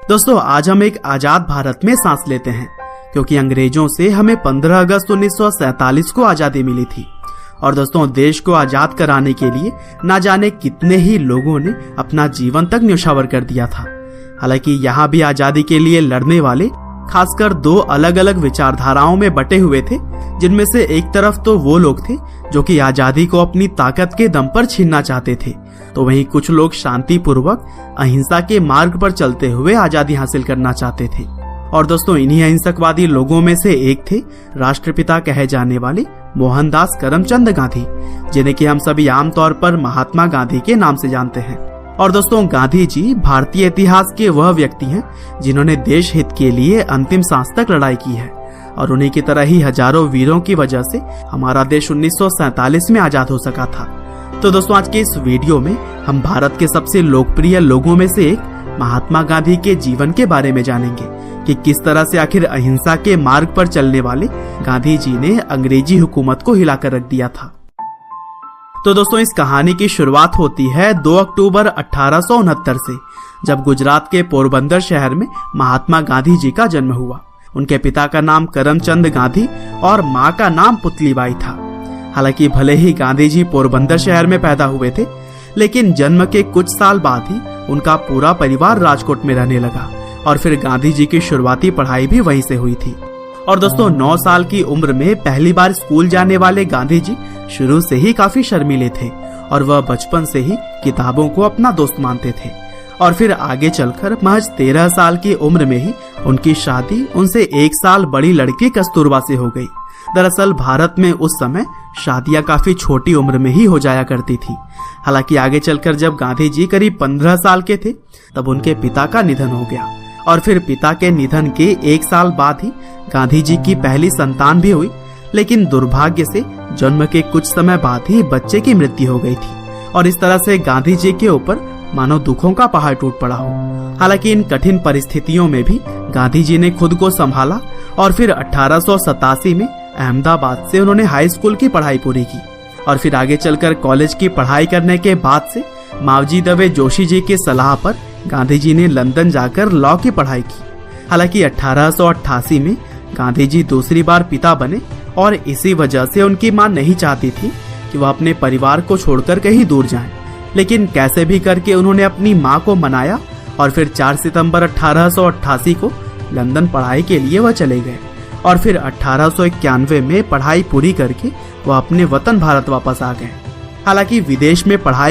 दोस्तों आज हम एक आजाद भारत में सांस लेते हैं क्योंकि अंग्रेजों से हमें 15 अगस्त 1947 को आजादी मिली थी। और दोस्तों देश को आजाद कराने के लिए ना जाने कितने ही लोगों ने अपना जीवन तक न्योछावर कर दिया था। हालांकि यहाँ भी आजादी के लिए लड़ने वाले खासकर दो अलग अलग विचारधाराओं में बटे हुए थे, जिनमें से एक तरफ तो वो लोग थे जो कि आजादी को अपनी ताकत के दम पर छीनना चाहते थे, तो वहीं कुछ लोग शांति पूर्वक अहिंसा के मार्ग पर चलते हुए आजादी हासिल करना चाहते थे। और दोस्तों इन्हीं अहिंसकवादी लोगों में से एक थे राष्ट्रपिता कहे जाने वाले मोहनदास करमचंद गांधी, जिन्हें कि हम सभी आमतौर पर महात्मा गांधी के नाम से जानते हैं। और दोस्तों गांधी जी भारतीय इतिहास के वह व्यक्ति हैं जिन्होंने देश हित के लिए अंतिम सांस तक लड़ाई की है, और उन्हीं की तरह ही हजारों वीरों की वजह से हमारा देश 1947 में आजाद हो सका था। तो दोस्तों आज के इस वीडियो में हम भारत के सबसे लोकप्रिय लोगों में से एक महात्मा गांधी के जीवन के बारे में जानेंगे कि किस तरह से आखिर अहिंसा के मार्ग पर चलने वाले गांधी जी ने अंग्रेजी हुकूमत को हिलाकर रख दिया था। तो दोस्तों इस कहानी की शुरुआत होती है 2 अक्टूबर 1869 से, जब गुजरात के पोरबंदर शहर में महात्मा गांधी जी का जन्म हुआ। उनके पिता का नाम करमचंद गांधी और माँ का नाम पुतलीबाई था। हालांकि भले ही गांधी जी पोरबंदर शहर में पैदा हुए थे, लेकिन जन्म के कुछ साल बाद ही उनका पूरा परिवार राजकोट में रहने लगा और फिर गांधी जी की शुरुआती पढ़ाई भी वहीं से हुई थी। और दोस्तों 9 साल की उम्र में पहली बार स्कूल जाने वाले गांधी जी शुरू से ही काफी शर्मीले थे और वह बचपन से ही किताबों को अपना दोस्त मानते थे। और फिर आगे चलकर महज 13 साल की उम्र में ही उनकी शादी उनसे 1 साल बड़ी लड़की कस्तूरबा से हो गई। दरअसल भारत में उस समय शादियां काफी छोटी उम्र में ही हो जाया करती थी। हालांकि आगे चलकर जब गांधी जी करीब 15 साल के थे तब उनके पिता का निधन हो गया, और फिर पिता के निधन के 1 साल बाद ही गांधी जी की पहली संतान भी हुई। लेकिन दुर्भाग्य से जन्म के कुछ समय बाद ही बच्चे की मृत्यु हो गई थी, और इस तरह से गांधी जी के ऊपर मानो दुखों का पहाड़ टूट पड़ा हो। हालांकि इन कठिन परिस्थितियों में भी गांधी जी ने खुद को संभाला और फिर 1887 में अहमदाबाद से उन्होंने हाई स्कूल की पढ़ाई पूरी की, और फिर आगे चलकर कॉलेज की पढ़ाई करने के बाद से मावजी दवे जोशी जी की सलाह पर गांधी जी ने लंदन जाकर लॉ की पढ़ाई की। हालांकि 1888 में गांधी जी दूसरी बार पिता बने, और इसी वजह से उनकी मां नहीं चाहती थी कि वह अपने परिवार को छोड़कर कहीं दूर जाएं। लेकिन कैसे भी करके उन्होंने अपनी मां को मनाया और फिर 4 सितंबर 1888 को लंदन पढ़ाई के लिए वह चले गए, और फिर 1891 में पढ़ाई पूरी करके वह अपने वतन भारत वापस आ गए। हालांकि विदेश में पढ़ाई